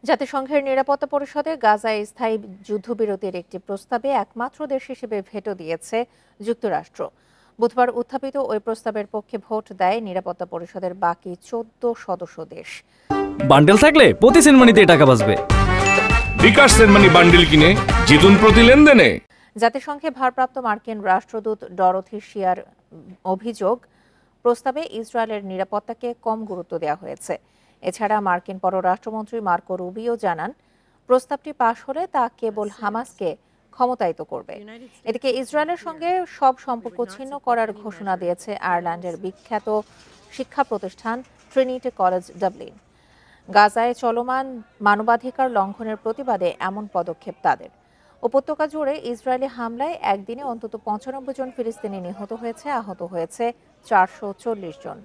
জাতিসংঘের নিরাপত্তা পরিষদে গাজায় স্থায়ী যুদ্ধবিরতির একটি প্রস্তাবে একমাত্র দেশ হিসেবে ভেটো দিয়েছে যুক্তরাষ্ট্র। বুধবার উত্থাপিত ওই প্রস্তাবের পক্ষে ভোট দেয় নিরাপত্তা পরিষদের বাকি ১৪ সদস্য দেশ। বান্ডেল থাকলে প্রতি সেনমানিতে টাকা বাঁচবে। বিকাশ সেনমানি বান্ডেল কিনে জিতুন প্রতি লেনদেনে। জাতিসংঘে ভারপ্রাপ্ত মার্কিন রাষ্ট্রদূত ডরোথি শিয়ার অভিযোগ, প্রস্তাবে ইসরায়েলের নিরাপত্তাকে কম গুরুত্ব দেওয়া হয়েছে। এছাড়া মার্কিন পররাষ্ট্রমন্ত্রী মার্কো রুবিও জানান, প্রস্তাবটি পাশ হলে তা কেবল হামাসকে ক্ষমতায়িত করবে। এদিকে ইসরায়েলের সঙ্গে সব সম্পর্ক ছিন্ন করার ঘোষণা দিয়েছে আয়ারল্যান্ডের বিখ্যাত শিক্ষা প্রতিষ্ঠান ট্রিনিটি কলেজ ডাবলিন। গাজায় চলমান মানবাধিকার লঙ্ঘনের প্রতিবাদে এমন পদক্ষেপ তাদের। উপত্যকা জুড়ে ইসরায়েলি হামলায় একদিনে অন্তত ৯৫ জন ফিলিস্তিনি নিহত হয়েছে, আহত হয়েছে ৪৪০ জন।